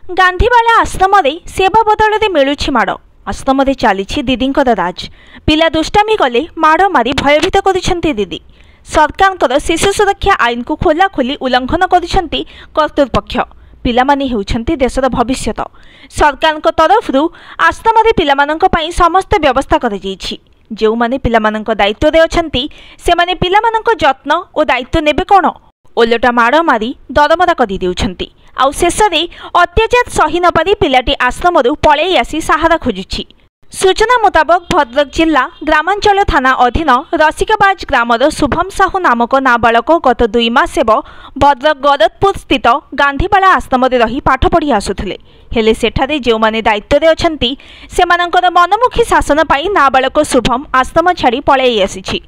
गांधीवाला आश्रम सेवा बदल में मिलूछि माड़। आश्रम चली दीदी राज। पिला दुष्टामी कले माड़ मारी भयभीत करुछंती दीदी। सरकार शिशु सुरक्षा आईन को खोलाखोली उल्लंघन करुछंती कर्तृपक्ष। पिलामाने हेउछंती देशर भविष्यत। सरकार तरफ आश्रम पिलामानंक पई समस्त व्यवस्था कर जाइछि। जो माने पिलामानंक दायित्व रे अछंती सेमाने पिलामानंक जत्न और दायित्व नेबे कोन? ओलटा माड़ मारी दरमरा कर देउछंती। आउ शेषरे अत्याचार सही न पारी पिलाटी आश्रमरू पळेई आसी सहारा खोजुछि। सूचना मुताबक भद्रक जिला ग्रामांचल थाना अधीन रसिकाबाज ग्रामर शुभम साहू नामक नाबालक गत 2 मास हेब भद्रक गरदपुर स्थित गांधीवाला आश्रम रही पाठ पढ़ी आसुथिले। हेले सेठारे जो माने दायित्व रे अछंती सेमानंकर मनमुखी शासन पाई नाबालक शुभम आश्रम छाड़ी पळेई आसीछि,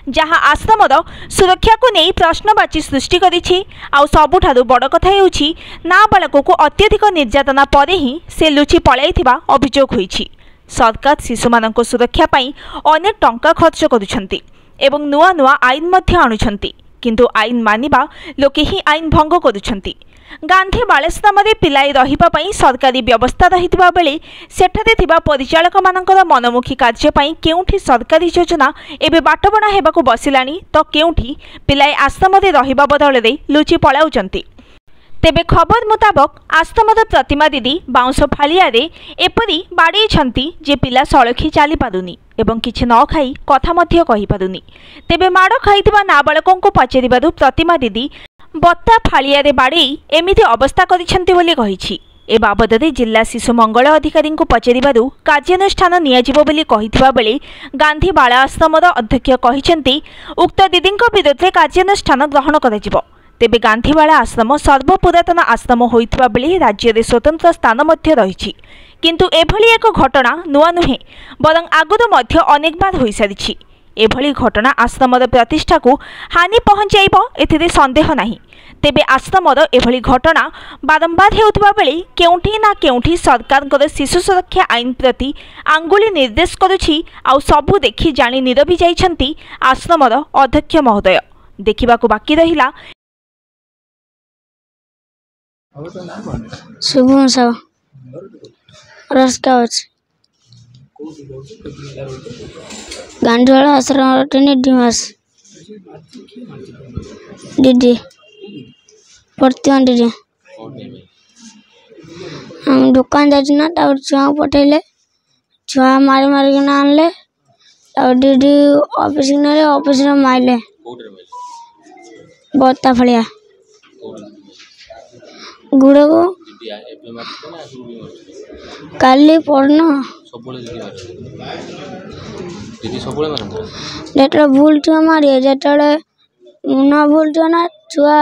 जहाँ आश्रमर सुरक्षा को नहीं प्रश्नवाची सृष्टि करिछि। आउ सबुठारु बड़ कथा हेउछि नाबालक को अत्यधिक निर्यातना परे ही से लुचि पळाइथिबा अभियोग होइछि। सरकार शिशुमानंको सुरक्षा पाई अनेक टंका खर्च करुछंती एवं नुआ नुआ आईन मध्य आणुछंती, किंतु आईन मानिबा लोके ही आईन भंग करुछंती। गांधी बालाश्रम पिलाई रहिबा पई सरकारी व्यवस्था रहितबा बेले सेठारे थिबा परिचालक मानकर मनमुखी कार्य पई केउठी सरकारी योजना एबे बाटबणा हेबाकू बसिलानी तो केउठी पिलाई आश्रम रहिबा बदल रे लुचि पळाउचंती। तेबे खबर मुताबक आश्रमर प्रतिमा दीदी बाउंस फालिया एपरी बाड़ी जे पिला सड़खी चली पारुनी एवं किछि न खाई कथा मध्य कहि पारुनी। तेबे माड़ खाइथिबा नाबालकों को पचारिबारु प्रतिमा दीदी बत्ता फालिया बाड़ी एमिति अवस्था करिसेंती बोली कहिछि। ए बाबदरे जिला शिशु मंगल अधिकारी को पचारिबारु कार्यानुष्ठान नियाजिबो बोली कहिथिबा बेले गांधी बाला आश्रमर अध्यक्ष कहिसेंती उक्त दीदींको विरुद्धे कार्यानुष्ठान ग्रहण कराजिबो। तेबे गांधीवाला आश्रम सर्वपुरातन आश्रम होइथिबा बेले राज्य में स्वतंत्र स्थान मध्य रहिछि, किंतु एभली एक घटना नुआ नुहे बरं आगुरु मध्य अनेक बार होई सारिछि। एभली घटना आश्रमर प्रतिष्ठा को हानि पहुंचाइबो एथिरे संदेह नाही। तेबे आश्रमर एभली घटना बारंबार हेउथिबा बेले केउठी ना केउठी सरकारकर शिशु सुरक्षा आईन प्रति आंगुली निर्देश करुछि। आउ सबु देखि जानि निरबी जाइछंती आश्रमर अध्यक्ष महोदय। देखिबाकू बाकी रहिला शुभम साहू रसिकाबाज गांधीवाला आश्रम डिमास दीदी प्रतिमा दीदी हम दुकान जाइना छुआ पठेले छुआ मारी मारिक आनले दीदी ऑफिस ऑफिस माइले बत्ता फलिया गुड़ को काली पड़ना जेटा भूल छुआ मारे जेटा न भूल छुआ ना छुआ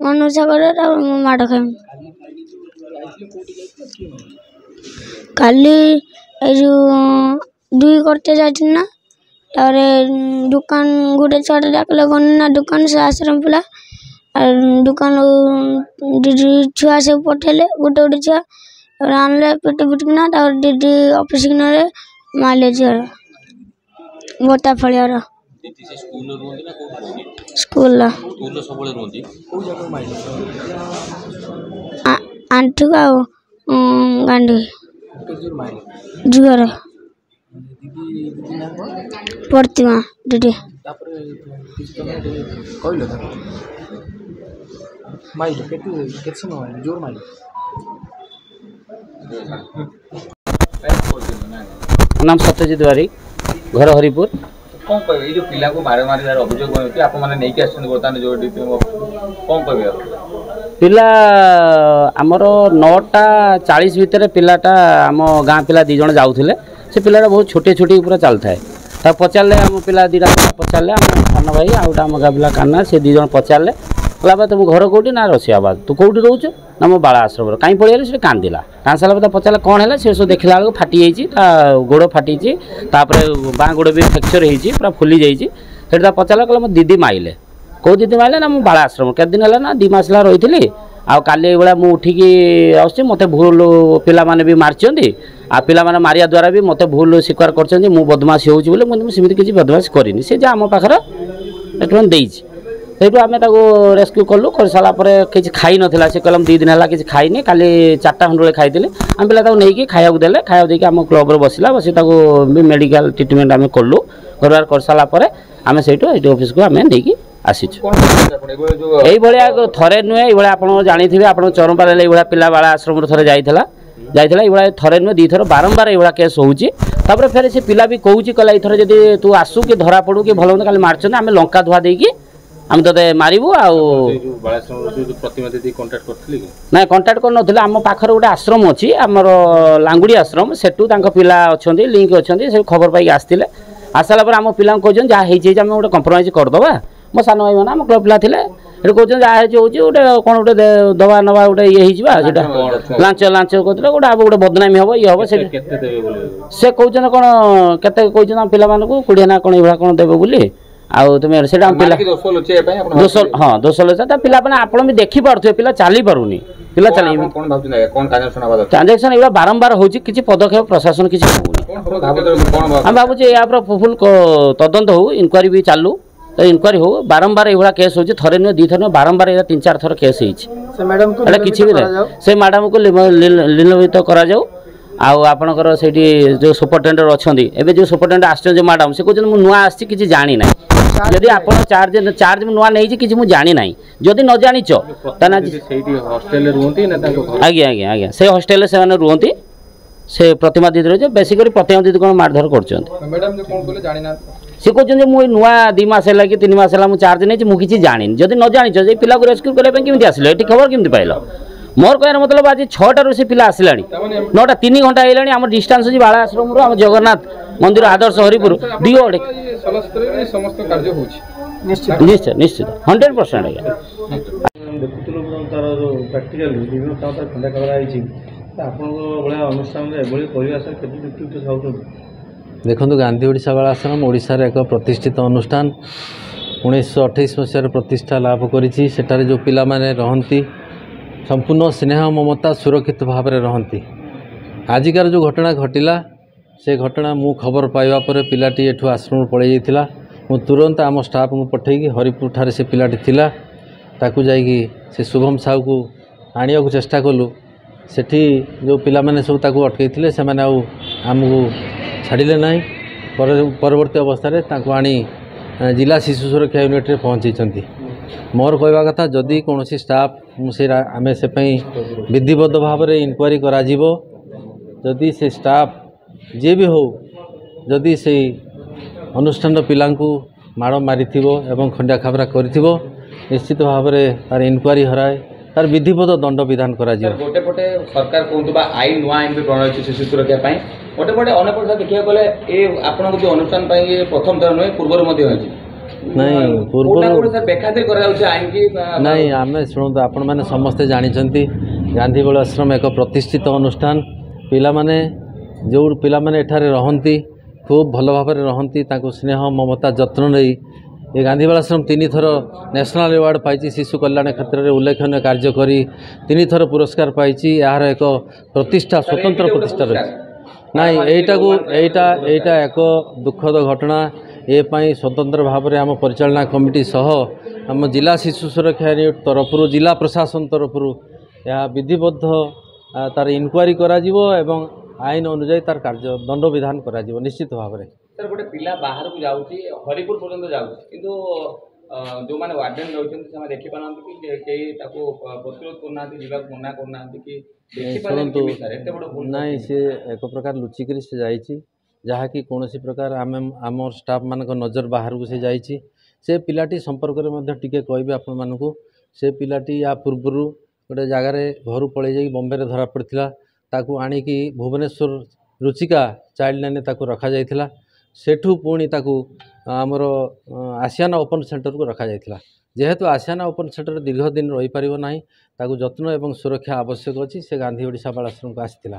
मनुष्य करे माड़ खाई काली जो दुई करते जाना दुकान गोटे छुआ डाकले गना दुकान से आश्रम पिला दुकान दीदी छुआ सब पठेले गोटे गोटे छुआ आनले पिट पिटकिना दीदी ऑफिस माले छुआ बता फलिया स्कूल आंटू का गांधी जुआर प्रतिमा दीदी नाम सत्यजित बारिक घर हरिपुर। कौन कह जो पिला को मारे मारे अभियोग होती आप मैंने नहीं आसते बर्तमान जो कौन कह पिला आमर 9:40 भितर पिलाटा आम गाँ पिला 2 जन जाऊे से पिलाटा बहुत छोटे छोटे पूरा चल थाए पचारे आम पिला 2टा पचारे आम सान भाई आ गए आम गाँ पिला काना से 2 जन पचारे कहला तुम घर कौटी ना रसियाबाद तू कौटी रोच ना मो बाला आश्रम कहीं पड़े से कांदिला कांद सारा पचारे कौन है से सब देखला बेलू फाटी जाइए गोड़ फाटी बाँ गोड़ भी फ्रैक्चर होती पूरा फुली जाइए पचारा कहला मो दीदी माइले कौ दीदी माइले ना मो बाला आश्रम केते दिन है ना 2 मास रही आ काली भाया मुझे उठिकी आस मत भूल पिला माने भी मार्चंती आ पिला माने मारिया द्वारा भी मत भूल स्वीकार कर बदमाशी होमती किसी बदमाशी करनी से आम पाखर देती ସେଇଠୁ ଆମେ ତାକୁ ରେସ୍କ୍ୟୁ କଲୁ। କରିସାରିଲା କିଛି ଖାଇ ନଥିଲା, ସେ କହିଲା 2 ଦିନ ହେଲା କିଛି ଖାଇନି, କାଲି 4ଟା ଖଣ୍ଡେ ବେଳେ ଖାଇଥିଲି। ଆମେ ପିଲା ତାକୁ ନେଇକି ଖାଇବାକୁ ଦେଲେ, ଖାଇବାକୁ ଦେଇକି ଆମ କ୍ଲବ୍ରେ ବସିଲା, ବସି ତାକୁ ବି ମେଡ଼ିକାଲ ଟ୍ରିଟମେଣ୍ଟ ଆମେ କଲୁ। ଘରବାର କରିସାରିଲା ପରେ ଆମେ ସେଇଠୁ ଏଇଠି ଅଫିସକୁ ଆମେ ନେଇକି ଆସିଛୁ। এইভাবে থরে নুহে এইভাবে আপনার জাঁথিবে আপনার চরমপাল এইভাবে পিলা বালা আশ্রম থরে যাইছিলা এইভাবে থরে নুহে 2 থর বারম্বার এইভাবে কেস হচ্ছে। তারপরে ফের সে পিলা বি কৌছি কলা এইথর যদি তু আসু কি ধরা পড়ু কি ভালো মন্দ কালি মারছেন আমি লঙ্কা ধোয়া ଦେଇକି আমি তোতে মারিবু। না কন্টাক্ট করনথিলে আম পাখরে গোটে আশ্রম অছি আমার লাঙ্গুড়ি আশ্রম, সেটু তাঙ্ক পিলা অছন্তি লিঙ্ক অছন্তি, সে খবর পাইকি আসলে। আসলা পরে আম পিলা কইছন যা হইছে আমি গোটে কম্প্রোমাইজ করদবা। मो सान भाई मैंने आम क्लब पिला थे कहते जहाँ गोटे कौन गोटे दवा नवा गोटे ये लांच लांच कहते गोटे गोटे बदनामी हम ये हम से कहते कौन केते कहते पिला मानक 20 ना कौन ये कौन देवे बोली आउ तुम से पिला दोष हाँ दोष लगे पिला आप भी देखी पारे पिला चली पारूनी पिला चल ट्रांजेक्शन ये बारंबार हो पदक्षेप प्रशासन किसी हम भावुँ या फुल तदंत हो इनक्वारी भी चालू तो इनक्वारी हो बारंबार ये केस हो थे नुहे 2 थर नुहे बारंबार 3-4 थर केस होता किसी भी से मैडम को लीनवित करा आपणकर से जो सुपरटेंडर अच्छा एवं जो सुपरटेंडर आसो मैडम से कहते मुझे नुआ आसी किसी जानी ना जदि आप चार्ज चार्ज नुआ नहीं किसी मुझे जानी ना जदि न जाच आज्ञा आज्ञा आज्ञा से हस्टेल से रुहति से प्रतिमा दीदी रही बेसिकली प्रतिमा दीदी कौन मारधर कर सी कहते मुझे नुआ 2 मास है कि 3 मास है मुझे चार्ज नहीं मुझे जानी जदि न जाच पिला को रेस्क्यू करने केमी आसिल ये खबर केमी पाइल मोर कहर मतलब आज 6टारू से पिला आसला 9टा 3 घंटा है आम डिस्टेंस अच्छी बाला आश्रम आम जगन्नाथ मंदिर आदर्श हरिपुर निश्चित निश्चित 100% देखो गांधी ओडिशा बाल आश्रम ओडिशार एक प्रतिष्ठित अनुष्ठान 1928 मसीह प्रतिष्ठा लाभ करी सेठारे जो पिला माने रहंती संपूर्ण स्नेह ममता सुरक्षित भाव में रहंती। आजिकार जो घटना घटिला से घटना मु खबर पाइबा पर पिलाटी एठू आश्रम पड़े जाइथिला मु तुरंत आम स्टाफ को पठेगी हरिपुर ठारे से पिलाटी थिला ताकू जाइकी से शुभम साहू को आनिया को चेष्टा कलु सेठी जो पिला माने सब ताकू अटकैथिले से माने आमको छाड़िले नहीं परवर्ती अवस्था ताकू आनी जिला शिशु सुरक्षा यूनिट रे पहुँची मोर कहवा कथा जदि कौन स्टाफ मुझे आम से विधिबद्ध भाव में इनक्वारी करा जदि से स्टाफ जे भी हो जदि से अनुष्ठान पिला माड़ मारी एवं खंडिया खाबरा कर निश्चित भाव में तार इनक्वारी हराए तार विधिबद्ध दंड विधान करा गोटे पटे सरकार कहतु आईन नुआ आईन भी प्रणय शिशु सुरक्षा गोटे पटे अनेक देखा गले ये आपण जो अनुष्ठान प्रथम थर नुहे पूर्व नहीं पूर्व नहीं आम शुणु आपण मैंने समस्ते जानते गांधी बाल आश्रम एक प्रतिष्ठित अनुष्ठान पिला माने जो पिला माने एठारे रहंती खूब भल भाव रहंती स्नेह ममता जत्न नहीं ये गांधी बाल आश्रम 3 थर नेशनल अवार्ड पाई शिशु कल्याण क्षेत्र में उल्लेखनीय कार्य करी 3 थर पुरस्कार पाई यार एक प्रतिष्ठा स्वतंत्र प्रतिष्ठा रही नाई एटा एक दुखद घटना ये स्वतंत्र भाव में आम परिचालना कमिटी सह आम जिला शिशु सुरक्षा यूनिट तरफ जिला प्रशासन तरफ यह विधिबद्ध तार इनक्वारी करा एवं आईन अनुजाई तार कार्य दंड विधान करा निश्चित भाव में सर गोटे पिला बाहर को जाऊँगी हरिपुर पर्यटन जाऊँगी किंतु जो मैंने वार्डेन रही देखी पाना कि प्रतिरोध करना मना करना कि शुणु नाई सी एक प्रकार लुचिकी से जाइए जहाँकि कौन प्रकार आम आम स्टाफ मान नजर बाहर को से जाइए से पिलाटी संपर्क में टे कहबी आपण मानक से पिलाटी या पूर्वर गोटे जगार घर पलि जा बम्बे धरा पड़ा ताकू आणिकी भुवनेश्वर रुचिका चाइल्ड लाइन ताकू रखा जाइथिला सेठू पुणी ताकू आमर आसियाना ओपन सेंटर को रखा जाइथिला जेहेतु आसियाना ओपन सेंटर दीर्घ दिन रही पारिबो नाही ताकू जत्न एवं सुरक्षा आवश्यक अच्छी से गांधी ओडिशा बाल आश्रम को आसीथिला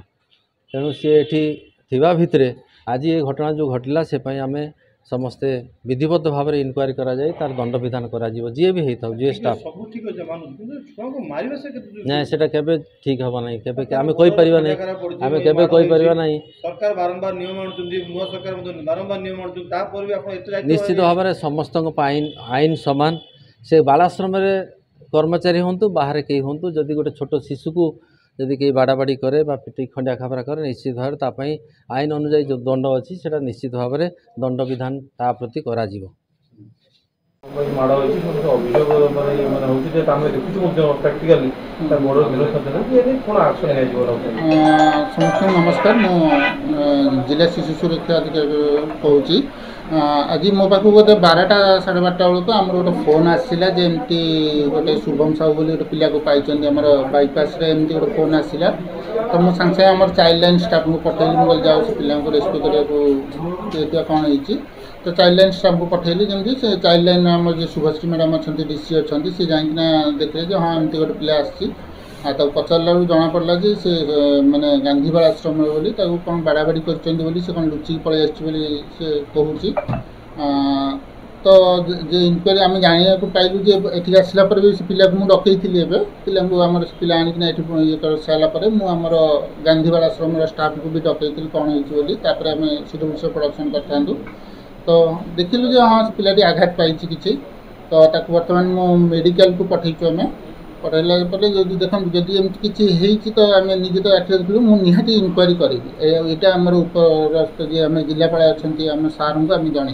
तेणु सी एठी थिबा भितरे आज ये घटना जो घटला से आम समस्ते विधिबद्ध भाव में इनक्वारी करा जाए तार दंड विधान करा जी भी होता जी स्टाफ नहीं से ठीक हम ना आम कही पार ना आम के ना निश्चित भाव में समस्त आईन सामान से बालाश्रम कर्मचारी हूँ बाहर कहीं हूँ जदि गोटे छोट शिशु को जदि कहीं बाड़ाबाड़ी करे पिटी खंडिया खाबरा करे निश्चित भाव में आईन अनुजाई जो दंड अच्छी से निश्चित भाव में दंड विधान ता प्रति करा माड़ अभियोग प्राक्टिकाली समस्त नमस्कार मु जिला शिशु सुरक्षा अधिकारी कहूँ आज मो पाक गोटे 12टा 12:30 बेलू आम गोटे फोन आसला जमी गोटे शुभम साहू बोली गोटे पिला को पाई आम बाईपास एमती गोटे फोन आसला तो मुझे सागे सागे आम चाइल्ड लाइन स्टाफ को पठेली मुझे जाओ से पिला रेस्क्यू करने कौन होती तो चाइल्ड लाइन स्टाफ को पठेली जमी से चाइल्ड लाइन आम जो शुभश्री मैडम अच्छा डीसी अच्छा सी जाइना देखले हाँ एमती गोटे पिला आसी पचारा जना पड़ा जे से मैंने गांधीबाड़ आश्रम बोली कौन बाड़ाबाड़ी कर से कौन लुचिक पलि से कहूँ तो जे इनक्वारी आम जाना पाइलु जे ये आसला भी से पिला मुझे डकई पिला आम पिला आणिक ये कर सारापर मुझर गांधीबाड़ आश्रम स्टाफ को भी डकई कौन होती आम सीधे प्रोडक्शन कर तो देखिलु जे हाँ पिलाटी आघात पाई कि तो बर्तमान मो मेडिकल को पठेचु आम पढ़ाला देखो जदि एमती किसी तो आम निजे तो आखिर देखलु मुझे निहाती इनक्वारी करी यहाँ आम उपरस्थ जी आम जिलापाल अच्छा आम सार को आम जन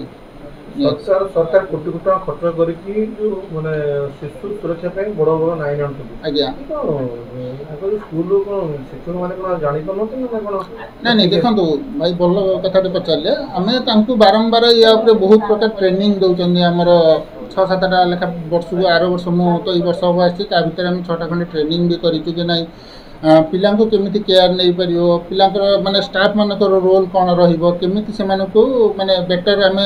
सरकार कोटी कोटी टका खर्च करके माने शिशु सुरक्षा बड़ बड़ नाइन आज्ञा स्कूल शिक्षक मैंने जानी पार नहीं देखो भाई भल कथा पचारे आम बारंबार या बहुत प्रकार ट्रेनिंग दौरान आमर 6-7टा लेखा वर्ष को आर वर्ष मुझे तो ये वर्ष हम आसी भर आम 6टा खंडे ट्रेनिंग भी करूँ जे ना पिला केमी केयर नहीं पार पिला माने स्टाफ मान रोल कौन रमी से माने बेटर आम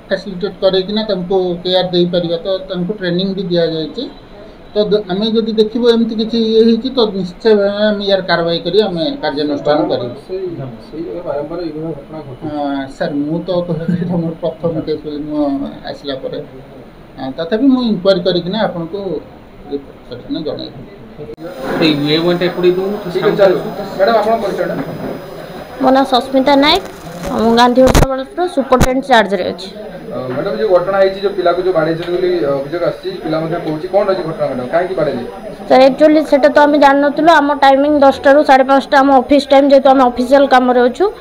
फैसिलिटेट करना केयर दे पार तो ट्रेनिंग भी दि जाए तो आम जो देखो एमती किसी ये तो निश्चय भाव आम यार कार्रवाई करी आम कार्यानुष्ठान कर सर मु तो मोर प्रथम केस आसला तथापि मुझे इनक्वारी करना आपन को जन मो ना सस्मिता नायक गांधी हॉस्पिटल सुपरटेंडेंट चार्ज रे अछि मैडम जो घटना है जो पिला को जो बाड़े बोली अभियोग आसी पिला मध्ये कहूची कोन रही घटना मैडम काहे की बाड़े सर एक्चुअली सेटा तो आम जान नथुलो आम टाइमिंग 10टा ରୁ 5:30 आम ऑफिस टाइम जेतो आम ऑफिशियल काम रे अछु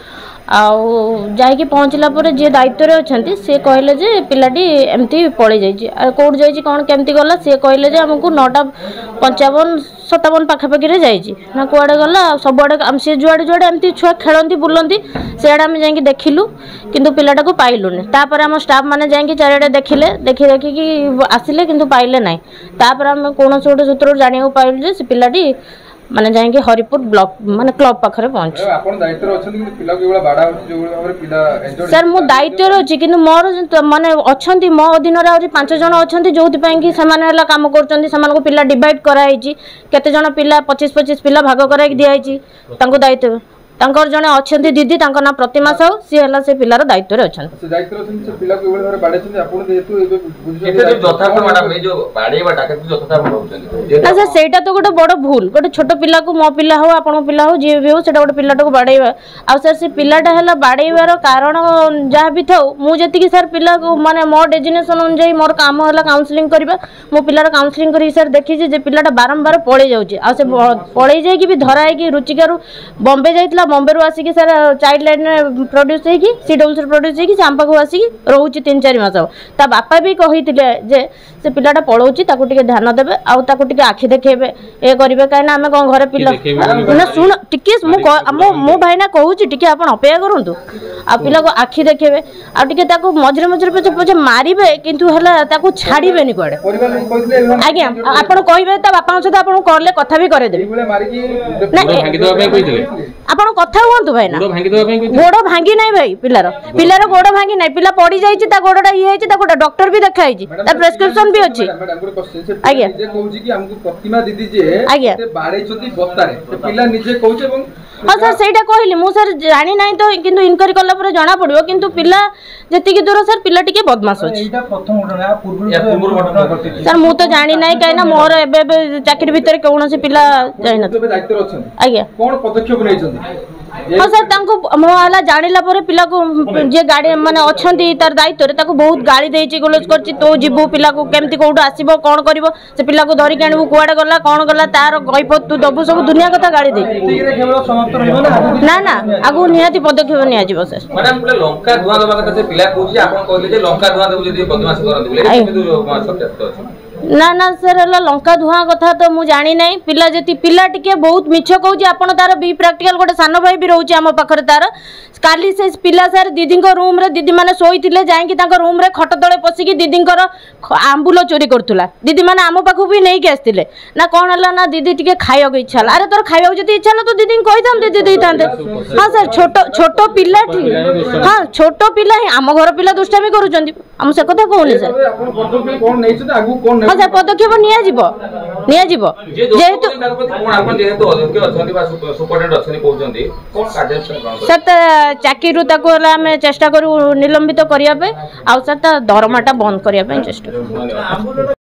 जाकि पहुँचला जी दायित्व अच्छा सी कहले जे पिलाटी एमती पलि जाइए कौट जाइए कौन केमती गला सी कहले जे आमको 9:55-57 पाखापाखि जाइए ना कुआड़े गला सबुआड़े सी जुआड़े जुआड़े एमती छुआ खेलती बुलती सियाड़े आम जा देखिलु किंतु पिलाटा को पाइलुनि तापर आम स्टाफ मैंने जाकि चारिड़े देखिले देखिकी आसिले किंतु पाइले ना तापर आम कौन गोटे सूत्र जाना पाइलु जे से पिलाटी माने जाएंगे हरिपुर ब्लॉक माने क्लब पाखरे पहुंच आपण दायित्व अछन कि पिला के बड़ा बाडा जो हमरे पिला एंजॉय सर मु दायित्व अछि किंतु मोर माने अछंती मो अधीन रे और 5 जण अछंती जोथि पई कि समान हला काम करचंती समान को पिला डिवाइड कराइछि केते जण पिला 25-25 पिला भाग कराइ दियाइछि तांको दायित्व तांकर जने अछंती दीदी तांको ना प्रतिमा साहू सी हला से पिलार दायित्व रे अछन से दायित्व अछन से पिला के एबे बाडे छन आपण जेतु एबे एते जो जथार्थ मैडम ए जो बाडे बा डाके जथार्थ होउछन ना सर सेटा तो गोटे बड़ भूल गोटे छोट पिला को मो पिला हो आपण पिला हो जे भी हो सेटा गोटे पिलाटा को बाडेबा आ सर से पिलाटा हला बाडेबार कारण जहा भी थाउ मु जति कि सर पिला को माने मो डेजिनेशन अनुसार मोर काम हला काउंसलिंग करबा मो पिलार काउंसलिंग करी सर देखि जे पिलाटा बारंबार पळे जाउची आ से पळे जाय कि भी धरा है कि रुचिकारू बॉम्बे जाइतला बॉम्बे रू आसिकी सर चाइल्ड लाइन प्रोड्यूस है कि सीडब्ल्यू प्रोड्यूस है कि आम पाखु आसिकी रोची 3-4 मास ता बापा भी कहिथिले जे से पिलाटा पळौची ताकू टिके ध्यान देबे आ ताकू टिके आखि देखेबे ए करिवे काइना हमें कोन घरे पिला ना सुन टिके मो भाईना कहूची टिके आपण अपेक्षा करंतु आ पिला को आखि देखेबे आ टिके ताकू मजरे मजरे पछे पछे मारिबे किंतु हला ताकू छाड़ीबे नि कोडे परिवार लोग कहितले आज्ञा आपण कहबे ता बापा सहित आपण करले कथा भी करे देबे एबे मारी की भांगी दवा पे कहितले आपण कथा हुंतु भाईना गोड़ भांगी दवा पे कहितले गोड़ भांगी नाही भाई पिलार गोड़ भांगी नाही पिला पड़ी जाईची ता गोड़टा ई हेची ता गोटा डॉक्टर भी देखाईची ता प्रेस्क्रिप्शन भी अछि मैडम गुड क्वेश्चन से जे कहूची कि हमको प्रतिमा दीदी जे ते बाड़े छथि बत्तारे ते पिला निजे कहूचे एवं हाँ सर सेटा कहली मु सर जानी नाही तो किंतु इनक्वारी कला पर जाना पड़िबो किंतु पिला जति की दूर सर पिला टिके बदमाश अछि एटा प्रथम घटना पूर्व घटना घटि सर मु तो जानी नाही काइना मोर एबे चाकरी भीतर कोनोसी पिला जाई न दायित्व अछन आज्ञा कोन पदक्षेप नै छथि हाँ सर मोहला जानिला पर पिला को जे गाड़ी माने अच्छी तार दायित्व ताको बहुत गाड़ी देछि गोलज करछि तो जीवु पिला को केमती कोठो आसीबो कोन करिवो से पिला को धरि काणबु कुआडे गला कोन गला तार गइपत तू दबु सब दुनिया कथा गाड़ी दे ना ना आगु निहाती पदक्षेप निया जीवो सर मैडम लंका धुआ दबा कथा से पिला कहूछि आपण कहले जे लंका धुआ देबु जदी बदमाश करन बोले किंतु सत्यास्त अछि ना ना सर लंका धुआ कथा तो मुझे जानी ना पिला जति पिला टिके बहुत मिछ कहूँ आपड़ तार बी प्राक्टिकल गोटे सान भाई भी रोचे आम पाखे तार काली से पिला सर दीदी रूम रे दीदी मैंने शोते जाकि रूम रे खट तले पशिकी दीदी आंबुल चोरी करूला दीदी मैंने आम पाखु भी नहीं आसते ना कौन है ना दीदी टे खाइबा इच्छा है अरे तोर खाइबा जब इच्छा ना तो दीदी कही था दीदी देते हाँ सर छोट पिला ठीक हाँ छोट पिला ही आम घर पिला दुष्टामी करुँच आम से कथा कहूनी सर हाँ सर पदक्षेप नियाजिबो सर चाकरी चेष्टा करू निलंबित करने आ सर दरमाटा बंद करने चेष्टा